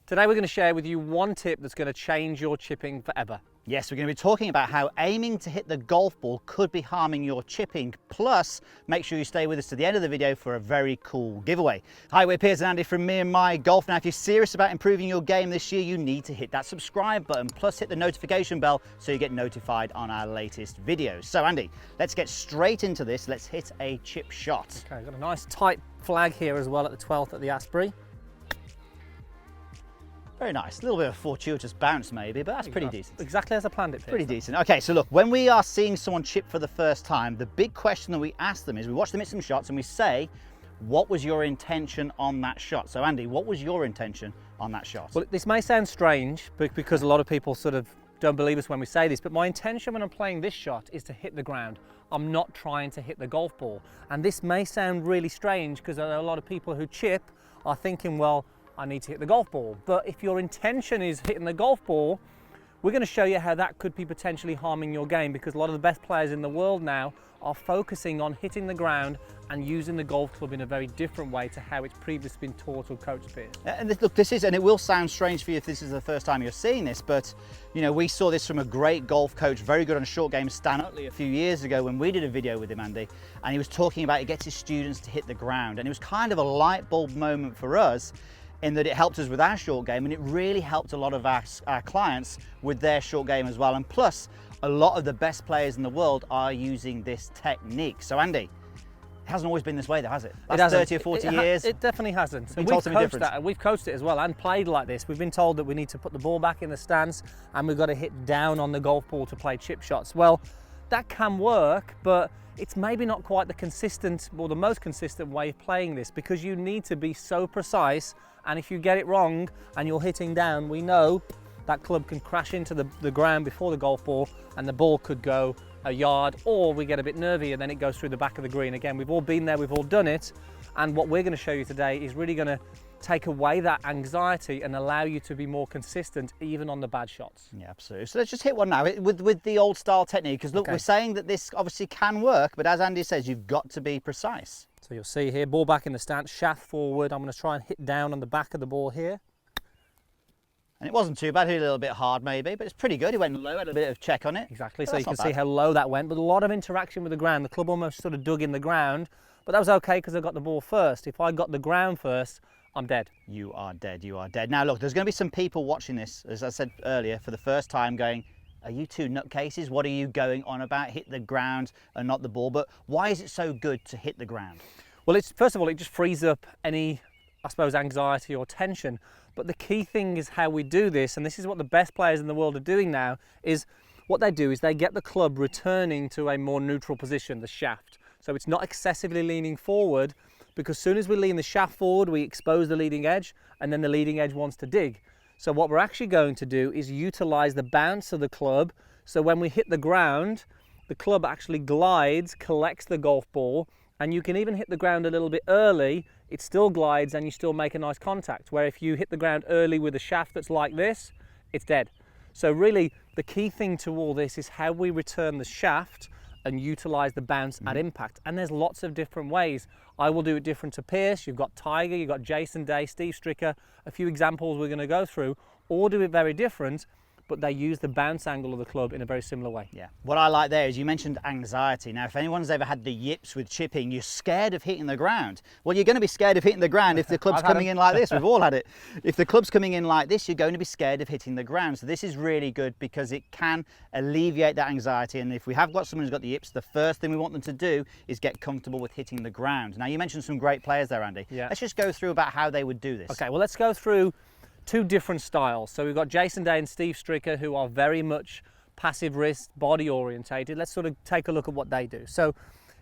Today we're going to share with you one tip that's going to change your chipping forever. Yes, we're going to be talking about how aiming to hit the golf ball could be harming your chipping. Plus, make sure you stay with us to the end of the video for a very cool giveaway. Hi, we're Piers and Andy from Meandmygolf. Now, if you're serious about improving your game this year, you need to hit that subscribe button, plus hit the notification bell so you get notified on our latest videos. So, Andy, let's get straight into this. Let's hit a chip shot. Okay, I've got a nice tight flag here as well at the 12th at the Asprey. Very nice. A little bit of a fortuitous bounce maybe, but that's pretty decent. Exactly as I planned it, Piers. Pretty decent. Okay, so look, when we are seeing someone chip for the first time, the big question that we ask them is we watch them hit some shots and we say, what was your intention on that shot? So Andy, what was your intention on that shot? Well, this may sound strange because a lot of people sort of don't believe us when we say this, but my intention when I'm playing this shot is to hit the ground. I'm not trying to hit the golf ball. And this may sound really strange because a lot of people who chip are thinking, well, I need to hit the golf ball. But if your intention is hitting the golf ball, we're going to show you how that could be potentially harming your game, because a lot of the best players in the world now are focusing on hitting the ground and using the golf club in a very different way to how it's previously been taught or coached, Piers. And it will sound strange for you if this is the first time you're seeing this, but you know, we saw this from a great golf coach, very good on short game, Stan Utley, a few years ago when we did a video with him, Andy, and he was talking about he gets his students to hit the ground, and it was kind of a light bulb moment for us, in that it helped us with our short game, and it really helped a lot of our clients with their short game as well. And plus, a lot of the best players in the world are using this technique. So Andy, it hasn't always been this way though, has it? Last 30 or 40 years? It definitely hasn't. We've coached it as well and played like this. We've been told that we need to put the ball back in the stance and we've got to hit down on the golf ball to play chip shots. Well, that can work, but it's maybe not quite the consistent or the most consistent way of playing this, because you need to be so precise, and if you get it wrong and you're hitting down, we know that club can crash into the ground before the golf ball and the ball could go a yard, or we get a bit nervy and then it goes through the back of the green. Again, we've all been there, we've all done it, and what we're going to show you today is really going to take away that anxiety and allow you to be more consistent even on the bad shots. Yeah, absolutely. So let's just hit one now with the old style technique, because look, okay, we're saying that this obviously can work, but as Andy says, you've got to be precise. So you'll see here, ball back in the stance, shaft forward. I'm going to try and hit down on the back of the ball here. And it wasn't too bad, hit a little bit hard maybe, but it's pretty good. He went low, had a bit of check on it. Exactly, so you can see how low that went, but a lot of interaction with the ground. The club almost sort of dug in the ground, but that was okay because I got the ball first. If I got the ground first, I'm dead. You are dead, you are dead. Now look, there's going to be some people watching this, as I said earlier, for the first time going, are you two nutcases? What are you going on about? Hit the ground and not the ball. But why is it so good to hit the ground? Well, first of all, it just frees up any, I suppose, anxiety or tension. But the key thing is how we do this, and this is what the best players in the world are doing now, is what they do is they get the club returning to a more neutral position, the shaft. So it's not excessively leaning forward, because as soon as we lean the shaft forward, we expose the leading edge, and then the leading edge wants to dig. So what we're actually going to do is utilize the bounce of the club. So when we hit the ground, the club actually glides, collects the golf ball, and you can even hit the ground a little bit early. It still glides and you still make a nice contact. Where if you hit the ground early with a shaft that's like this, it's dead. So really, the key thing to all this is how we return the shaft and utilize the bounce at impact. And there's lots of different ways. I will do it different to Pierce. You've got Tiger, you've got Jason Day, Steve Stricker, a few examples we're going to go through, all do it very different, but they use the bounce angle of the club in a very similar way. Yeah. What I like there is you mentioned anxiety. Now, if anyone's ever had the yips with chipping, you're scared of hitting the ground. Well, you're going to be scared of hitting the ground if the club's coming in like this. We've all had it. If the club's coming in like this, you're going to be scared of hitting the ground. So this is really good because it can alleviate that anxiety. And if we have got someone who's got the yips, the first thing we want them to do is get comfortable with hitting the ground. Now, you mentioned some great players there, Andy. Yeah. Let's just go through about how they would do this. Okay, well, let's go through two different styles. So we've got Jason Day and Steve Stricker, who are very much passive wrist, body orientated. Let's sort of take a look at what they do. So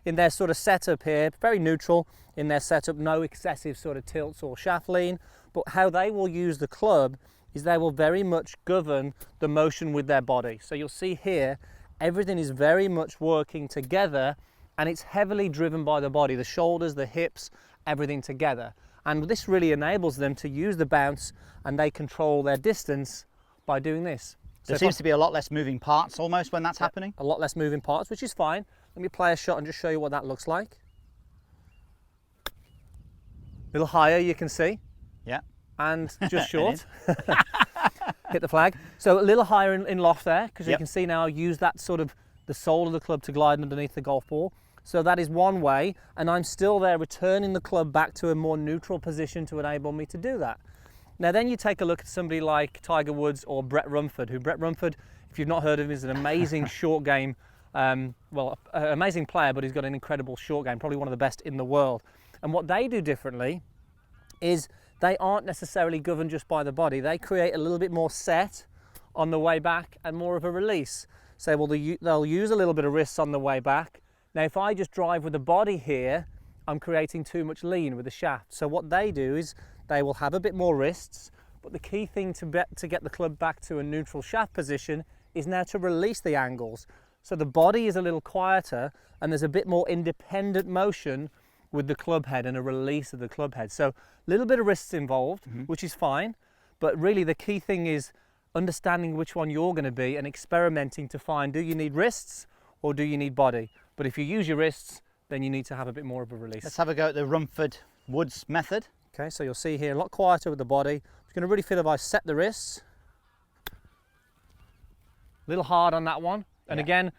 in their sort of setup here, very neutral in their setup, no excessive sort of tilts or shaft lean, but how they will use the club is they will very much govern the motion with their body. So you'll see here, everything is very much working together, and it's heavily driven by the body, the shoulders, the hips, everything together. And this really enables them to use the bounce, and they control their distance by doing this. There seems to be a lot less moving parts almost when that's happening. A lot less moving parts, which is fine. Let me play a shot and just show you what that looks like. A little higher, you can see. Yeah. and just short. Hit the flag. So a little higher in loft there, because you can see now I use that sort of the sole of the club to glide underneath the golf ball. So that is one way, and I'm still there returning the club back to a more neutral position to enable me to do that. Now then you take a look at somebody like Tiger Woods or Brett Rumford, who Brett Rumford, if you've not heard of him, is an amazing short game, amazing player, but he's got an incredible short game, probably one of the best in the world. And what they do differently is they aren't necessarily governed just by the body. They create a little bit more set on the way back and more of a release. So they'll use a little bit of wrists on the way back. Now if I just drive with the body here, I'm creating too much lean with the shaft. So what they do is they will have a bit more wrists, but the key thing to get the club back to a neutral shaft position is now to release the angles. So the body is a little quieter and there's a bit more independent motion with the club head and a release of the club head. So a little bit of wrists involved, which is fine, but really the key thing is understanding which one you're going to be and experimenting to find, do you need wrists or do you need body? But if you use your wrists, then you need to have a bit more of a release. Let's have a go at the Rumford Woods method. Okay, so you'll see here a lot quieter with the body. It's going to really feel if I set the wrists. A little hard on that one. And again,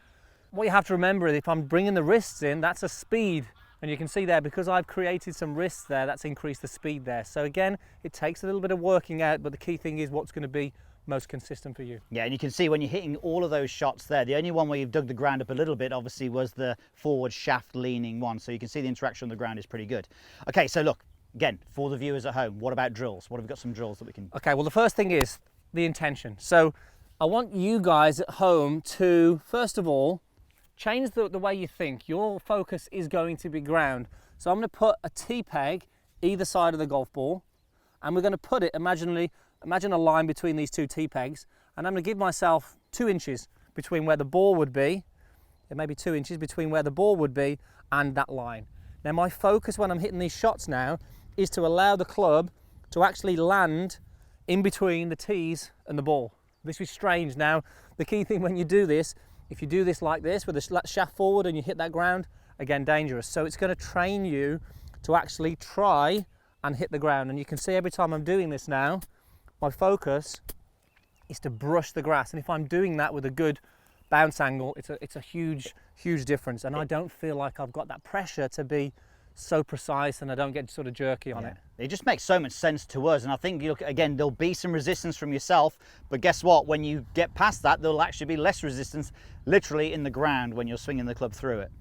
what you have to remember is if I'm bringing the wrists in, that's a speed. And you can see there, because I've created some wrists there, that's increased the speed there. So again, it takes a little bit of working out, but the key thing is what's going to be most consistent for you. Yeah, and you can see when you're hitting all of those shots there, the only one where you've dug the ground up a little bit obviously was the forward shaft leaning one. So you can see the interaction on the ground is pretty good. Okay, so look, again, for the viewers at home, what about drills? What have we got some drills that we can... Okay, well the first thing is the intention. So I want you guys at home to, first of all, change the way you think. Your focus is going to be ground. So I'm going to put a T-peg either side of the golf ball, and we're going to put it, imagine a line between these two T-pegs, and I'm going to give myself 2 inches between where the ball would be, it may be 2 inches between where the ball would be and that line. Now my focus when I'm hitting these shots now is to allow the club to actually land in between the tees and the ball. This is strange. Now the key thing when you do this, if you do this like this with the shaft forward and you hit that ground, again dangerous. So it's going to train you to actually try and hit the ground. And you can see every time I'm doing this now, my focus is to brush the grass. And if I'm doing that with a good bounce angle, it's a huge difference. And I don't feel like I've got that pressure to be so precise, and I don't get sort of jerky on it. It just makes so much sense to us, and I think you look again, there'll be some resistance from yourself, but guess what, when you get past that, there'll actually be less resistance literally in the ground when you're swinging the club through it.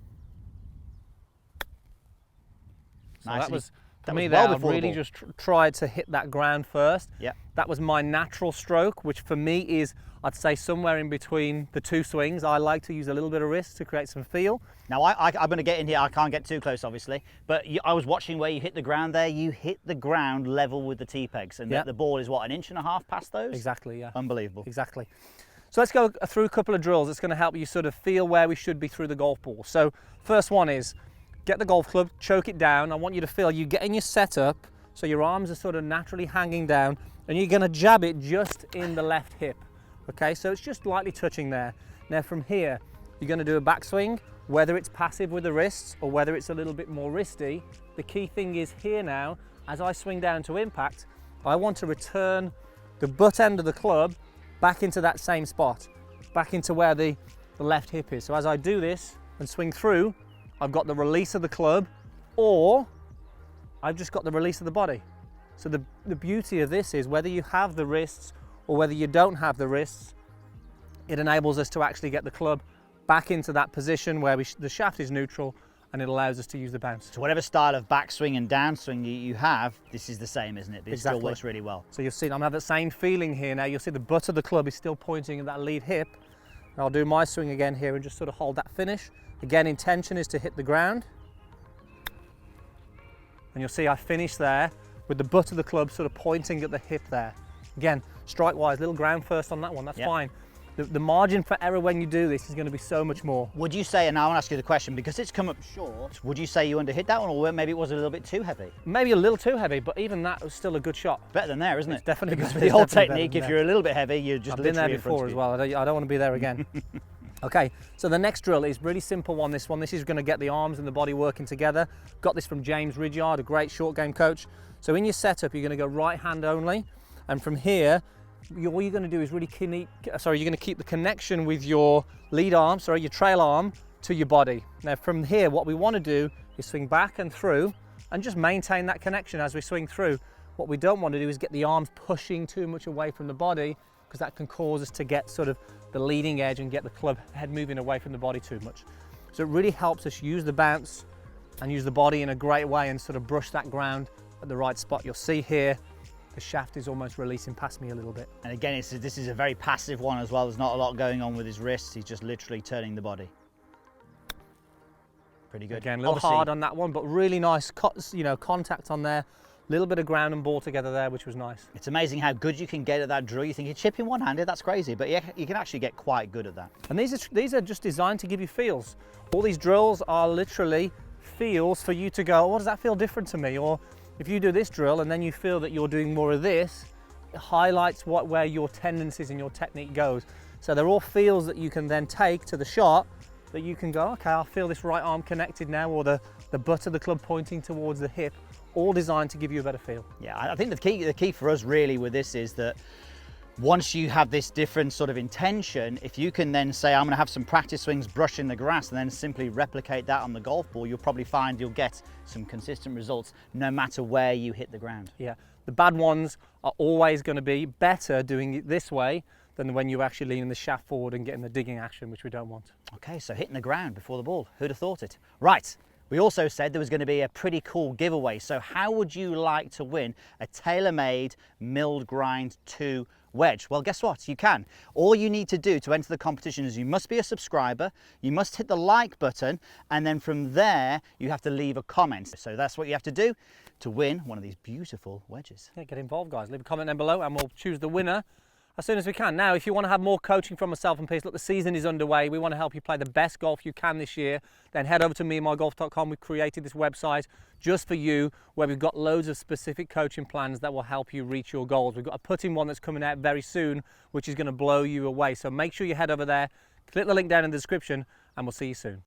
So nice. That was for me there, I really just tried to hit that ground first. Yeah. That was my natural stroke, which for me is, I'd say, somewhere in between the two swings. I like to use a little bit of wrist to create some feel. Now I'm going to get in here, I can't get too close obviously, but I was watching where you hit the ground there. You hit the ground level with the T-pegs, and the ball is what, 1.5 inches past those? Exactly, yeah. Unbelievable. Exactly. So let's go through a couple of drills. It's going to help you sort of feel where we should be through the golf ball. So first one is, get the golf club, choke it down. I want you to feel you getting your setup so your arms are sort of naturally hanging down, and you're going to jab it just in the left hip. Okay, so it's just lightly touching there. Now from here, you're going to do a backswing, whether it's passive with the wrists or whether it's a little bit more wristy. The key thing is here now, as I swing down to impact, I want to return the butt end of the club back into that same spot, back into where the left hip is. So as I do this and swing through, I've got the release of the club, or I've just got the release of the body. So the beauty of this is whether you have the wrists or whether you don't have the wrists, it enables us to actually get the club back into that position where the shaft is neutral, and it allows us to use the bounce. So whatever style of backswing and downswing you have, this is the same, isn't it? It still works really well. So you'll see, I'm having that same feeling here now. You'll see the butt of the club is still pointing at that lead hip. And I'll do my swing again here and just sort of hold that finish. Again, intention is to hit the ground. And you'll see I finish there with the butt of the club sort of pointing at the hip there. Again, strike-wise, little ground first on that one, that's fine. The margin for error when you do this is going to be so much more. Would you say, and I want to ask you the question, because it's come up short, would you say you underhit that one, or maybe it was a little bit too heavy? Maybe a little too heavy, but even that was still a good shot. Better than there, isn't it? It's definitely because with the old technique, if you're a little bit heavy, you're just I've been there before as well. I don't want to be there again. Okay, so the next drill is really simple one. This is going to get the arms and the body working together. Got this from James Ridyard, a great short game coach. So in your setup, you're going to go right hand only, and from here, all you're going to do is really you're going to keep the connection with your lead arm, your trail arm, to your body. Now from here, what we want to do is swing back and through, and just maintain that connection as we swing through. What we don't want to do is get the arms pushing too much away from the body, because that can cause us to get sort of the leading edge and get the club head moving away from the body too much. So it really helps us use the bounce and use the body in a great way and sort of brush that ground at the right spot. You'll see here, the shaft is almost releasing past me a little bit. And again, this is a very passive one as well. There's not a lot going on with his wrists. He's just literally turning the body. Pretty good. Again, a little hard on that one, but really nice, contact on there. A little bit of ground and ball together there, which was nice. It's amazing how good you can get at that drill. You think you're chipping one-handed, that's crazy, but yeah, you can actually get quite good at that. And these are just designed to give you feels. All these drills are literally feels for you to go, oh, does that feel different to me? Or if you do this drill and then you feel that you're doing more of this, it highlights where your tendencies and your technique goes. So they're all feels that you can then take to the shot, that you can go, okay, I feel this right arm connected now, or the butt of the club pointing towards the hip, all designed to give you a better feel. Yeah, I think the key for us really with this is that once you have this different sort of intention, if you can then say, I'm going to have some practice swings brushing the grass, and then simply replicate that on the golf ball, you'll probably find you'll get some consistent results no matter where you hit the ground. Yeah, the bad ones are always going to be better doing it this way than when you're actually leaning the shaft forward and getting the digging action, which we don't want. Okay, so hitting the ground before the ball, who'd have thought it? Right. We also said there was going to be a pretty cool giveaway. So how would you like to win a tailor-made milled grind 2 wedge? Well, guess what? You can. All you need to do to enter the competition is you must be a subscriber, you must hit the like button, and then from there you have to leave a comment. So that's what you have to do to win one of these beautiful wedges. Yeah, get involved, guys. Leave a comment down below and we'll choose the winner as soon as we can. Now, if you want to have more coaching from myself and Peace, look, the season is underway. We want to help you play the best golf you can this year. Then head over to meandmygolf.com. We've created this website just for you, where we've got loads of specific coaching plans that will help you reach your goals. We've got a putting one that's coming out very soon, which is going to blow you away. So make sure you head over there, click the link down in the description, and we'll see you soon.